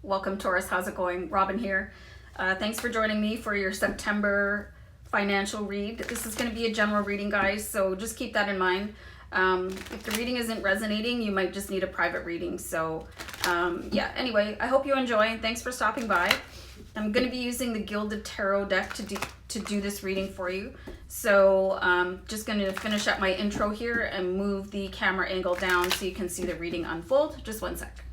Welcome, Taurus. How's it going? Robin here. Thanks for joining me for your September financial read. This is going to be a general reading, guys, so just keep that in mind. If the reading isn't resonating, you might just need a private reading. So yeah, anyway, I hope you enjoy and thanks for stopping by. I'm going to be using the Gilded Tarot deck to do this reading for you. So just going to finish up my intro here and move the camera angle down so you can see the reading unfold. Just one sec.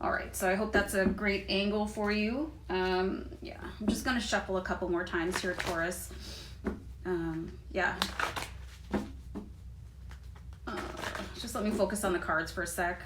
All right, so I hope that's a great angle for you. Yeah, I'm just gonna shuffle a couple more times here, Taurus. Yeah. Just let me focus on the cards for a sec.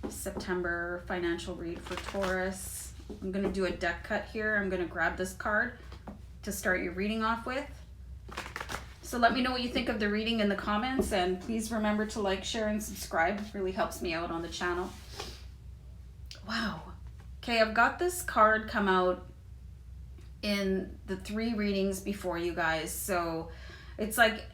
September financial read for Taurus. I'm gonna do a deck cut here. I'm gonna grab this card to start your reading off with. So let me know what you think of the reading in the comments, and please remember to like, share, and subscribe. It really helps me out on the channel. Wow. Okay, I've got this card come out in the 3 readings before you guys. So it's like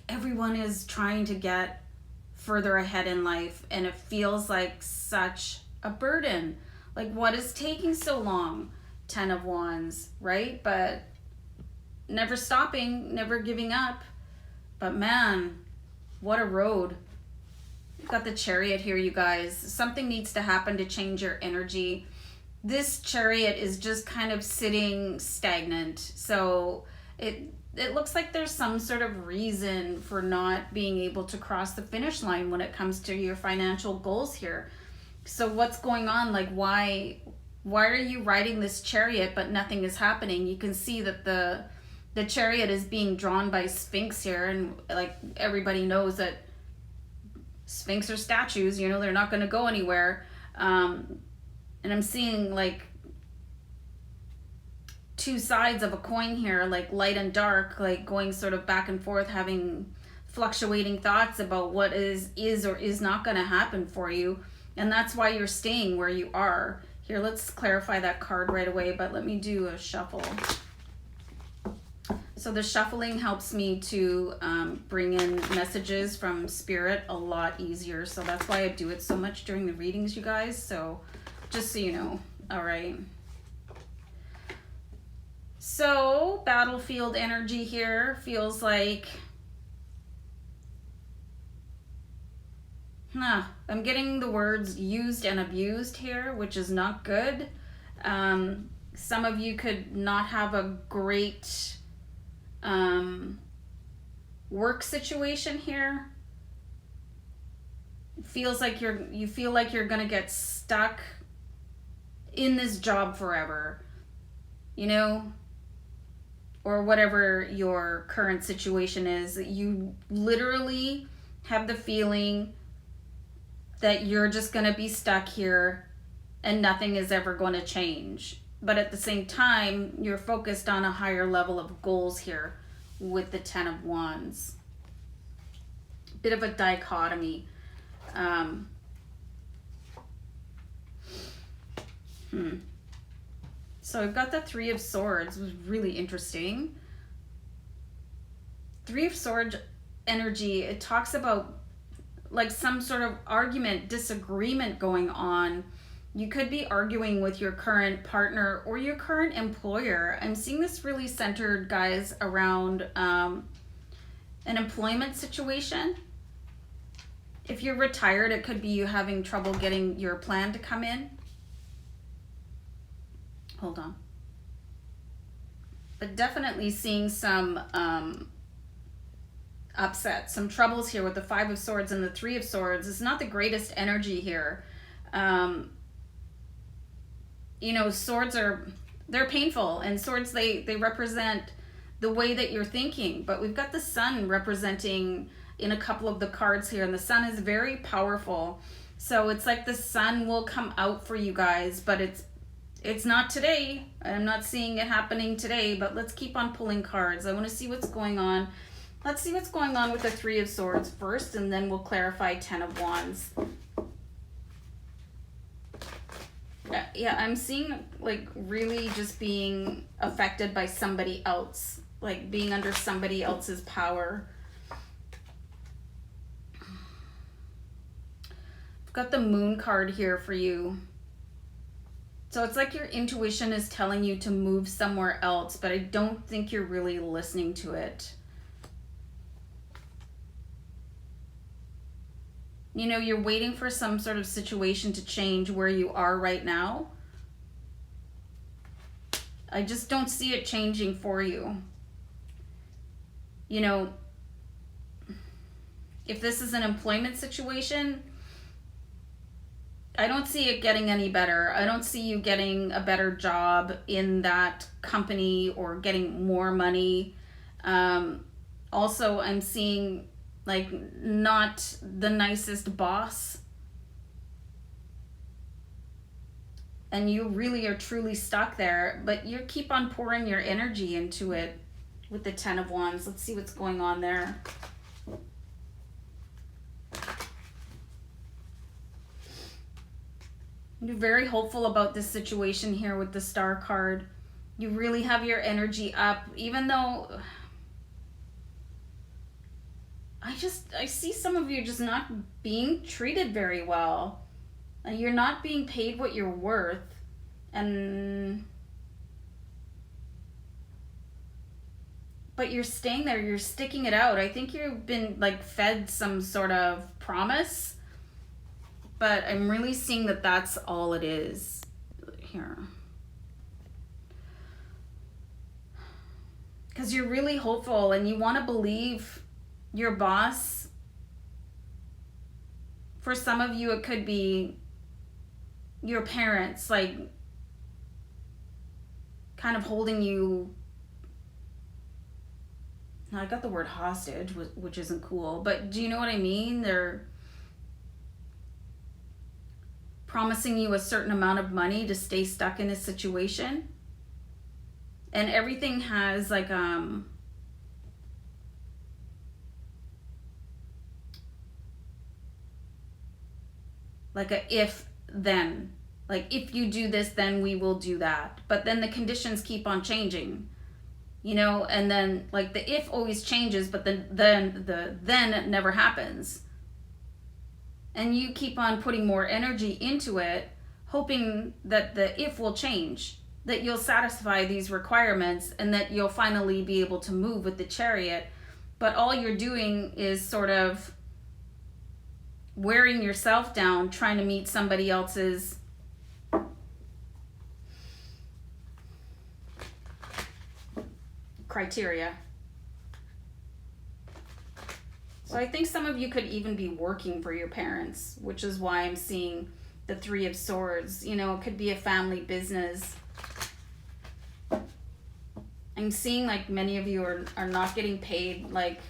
everyone is trying to get further ahead in life, and it feels like such a burden. Like, what is taking so long? 10 of Wands, right? But never stopping, never giving up. But man, what a road. You've got the Chariot here, you guys. Something needs to happen to change your energy. This Chariot is just kind of sitting stagnant. So it looks like there's some sort of reason for not being able to cross the finish line when it comes to your financial goals here. So what's going on? Like, why are you riding this Chariot but nothing is happening? You can see that the Chariot is being drawn by Sphinx here, and like everybody knows that Sphinx are statues, you know, they're not going to go anywhere. And I'm seeing like 2 sides of a coin here, like light and dark, like going sort of back and forth, having fluctuating thoughts about what is or is not going to happen for you. And that's why you're staying where you are. Here, let's clarify that card right away, but let me do a shuffle. So the shuffling helps me to bring in messages from Spirit a lot easier. So that's why I do it so much during the readings, you guys. So just so you know. All right. So battlefield energy here feels like... I'm getting the words used and abused here, which is not good. Some of you could not have a great work situation here. It feels like you feel like you're gonna get stuck in this job forever, you know, or whatever your current situation is. You literally have the feeling that you're just gonna be stuck here and nothing is ever going to change. But at the same time, you're focused on a higher level of goals here with the 10 of Wands. Bit of a dichotomy. So I've got the 3 of Swords. It was really interesting. 3 of Swords energy, it talks about like some sort of argument, disagreement going on. You could be arguing with your current partner or your current employer. I'm seeing this really centered, guys, around an employment situation. If you're retired, it could be you having trouble getting your plan to come in. Hold on. But definitely seeing some upset, some troubles here with the 5 of Swords and the 3 of Swords. It's not the greatest energy here. You know, swords they're painful, and swords, they represent the way that you're thinking. But we've got the Sun representing in a couple of the cards here, and the Sun is very powerful. So it's like the Sun will come out for you guys, but it's not today. I'm not seeing it happening today, but let's keep on pulling cards. I want to see what's going on. Let's see what's going on with the 3 of Swords first, and then we'll clarify 10 of Wands. Yeah, I'm seeing like really just being affected by somebody else, like being under somebody else's power. got the Moon card here for you. So it's like your intuition is telling you to move somewhere else, but I don't think you're really listening to it. You know, you're waiting for some sort of situation to change where you are right now. I just don't see it changing for you. You know, if this is an employment situation, I don't see it getting any better. I don't see you getting a better job in that company or getting more money. Also, I'm seeing like not the nicest boss. And you really are truly stuck there, but you keep on pouring your energy into it with the Ten of Wands. Let's see what's going on there. You're very hopeful about this situation here with the Star card. You really have your energy up, even though I see some of you just not being treated very well. You're not being paid what you're worth. But you're staying there, you're sticking it out. I think you've been like fed some sort of promise, but I'm really seeing that that's all it is here. Because you're really hopeful and you want to believe your boss. For some of you, it could be your parents, like kind of holding you. Now, I got the word hostage, which isn't cool, but do you know what I mean? They're promising you a certain amount of money to stay stuck in a situation. And everything has like a if then, like if you do this then we will do that, but then the conditions keep on changing, you know, and then like the if always changes, but then the then never happens, and you keep on putting more energy into it, hoping that the if will change, that you'll satisfy these requirements, and that you'll finally be able to move with the Chariot. But all you're doing is sort of wearing yourself down, trying to meet somebody else's criteria. So I think some of you could even be working for your parents, which is why I'm seeing the Three of Swords. You know, it could be a family business. I'm seeing like many of you are not getting paid like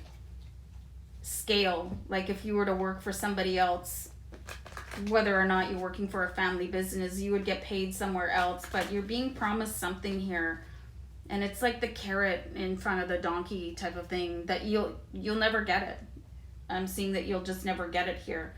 scale, like if you were to work for somebody else, whether or not you're working for a family business, you would get paid somewhere else, but you're being promised something here, and it's like the carrot in front of the donkey type of thing, that you'll never get it. I'm seeing that you'll just never get it here.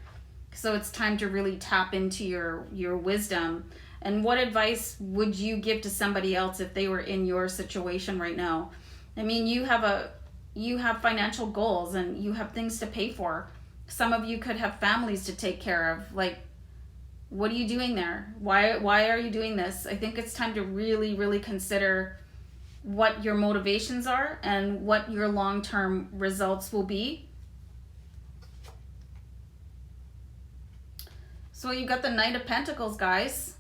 So it's time to really tap into your wisdom. And what advice would you give to somebody else if they were in your situation right now? I mean, you have financial goals and you have things to pay for. Some of you could have families to take care of. Like, what are you doing there? Why are you doing this? I think it's time to really, really consider what your motivations are and what your long-term results will be. So you got the Knight of Pentacles, guys.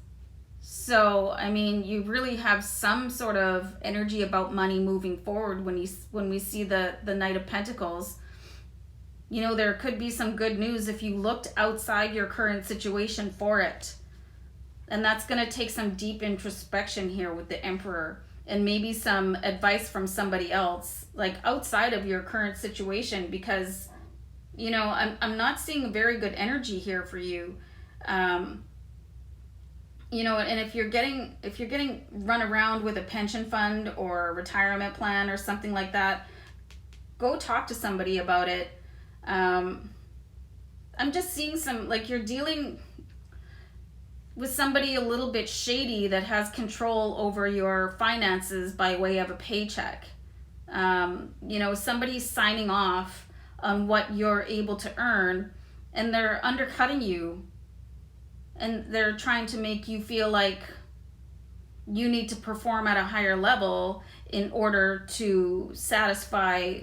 So, I mean, you really have some sort of energy about money moving forward when we see the Knight of Pentacles. You know, there could be some good news if you looked outside your current situation for it. And that's going to take some deep introspection here with the Emperor, and maybe some advice from somebody else, like outside of your current situation, because, you know, I'm not seeing a very good energy here for you. You know, and if you're getting run around with a pension fund or a retirement plan or something like that, go talk to somebody about it. I'm just seeing some, like, you're dealing with somebody a little bit shady that has control over your finances by way of a paycheck. You know, somebody's signing off on what you're able to earn, and they're undercutting you and they're trying to make you feel like you need to perform at a higher level in order to satisfy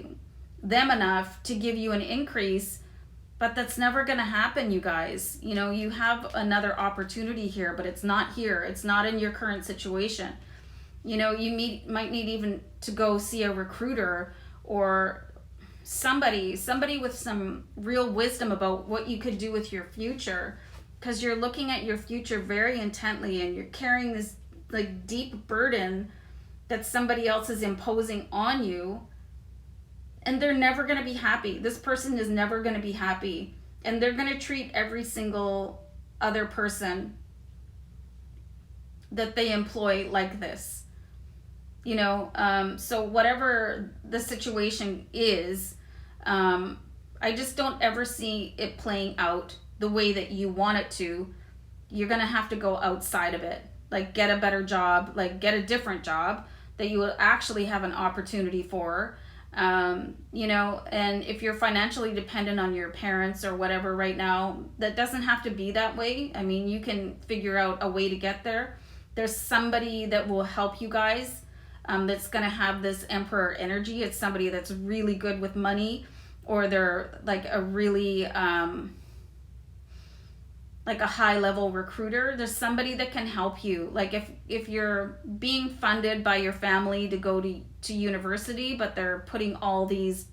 them enough to give you an increase. But that's never going to happen, you guys. You know, you have another opportunity here, but it's not here. It's not in your current situation. You know, you might need even to go see a recruiter or somebody with some real wisdom about what you could do with your future, because you're looking at your future very intently and you're carrying this like deep burden that somebody else is imposing on you, and they're never going to be happy. This person is never going to be happy, and they're going to treat every single other person that they employ like this. You know, so whatever the situation is, I just don't ever see it playing out the way that you want it to. You're going to have to go outside of it. Like, get a better job, like get a different job that you will actually have an opportunity for. You know, and if you're financially dependent on your parents or whatever right now, that doesn't have to be that way. I mean, you can figure out a way to get there. There's somebody that will help you guys, that's going to have this emperor energy. It's somebody that's really good with money, or they're like a really like a high level recruiter. There's somebody that can help you. Like if you're being funded by your family to go to university, but they're putting all these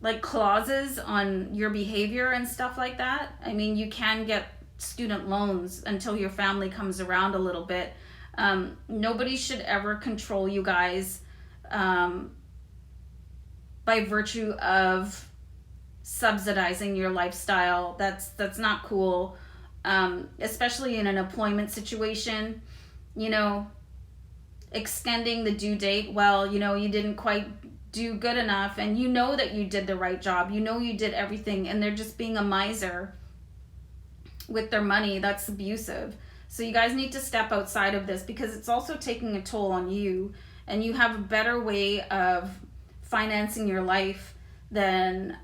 like clauses on your behavior and stuff like that. I mean, you can get student loans until your family comes around a little bit. Nobody should ever control you guys by virtue of subsidizing your lifestyle. That's not cool, especially in an employment situation. You know, extending the due date, well, you know, you didn't quite do good enough, and you know that you did the right job, you know you did everything, and they're just being a miser with their money. That's abusive. So you guys need to step outside of this, because it's also taking a toll on you, and you have a better way of financing your life than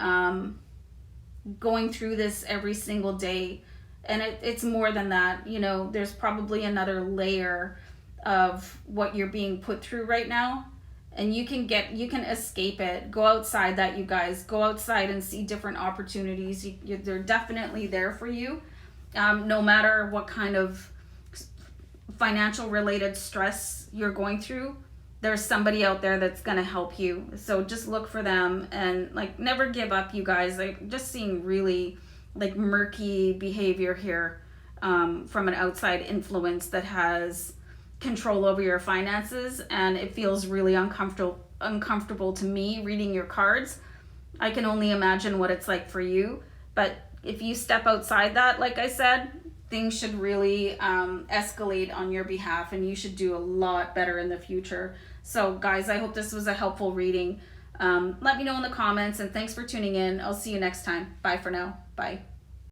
going through this every single day. And it's more than that. You know, there's probably another layer of what you're being put through right now, and you can escape it. Go outside that, you guys. Go outside and see different opportunities. They're definitely there for you. No matter what kind of financial related stress you're going through, there's somebody out there that's going to help you. So just look for them, and like never give up, you guys. Like, just seeing really like murky behavior here from an outside influence that has control over your finances, and it feels really uncomfortable to me reading your cards. I can only imagine what it's like for you, but if you step outside that, like I said, things should really escalate on your behalf, and you should do a lot better in the future. So guys, I hope this was a helpful reading. Let me know in the comments, and thanks for tuning in. I'll see you next time. Bye for now. Bye.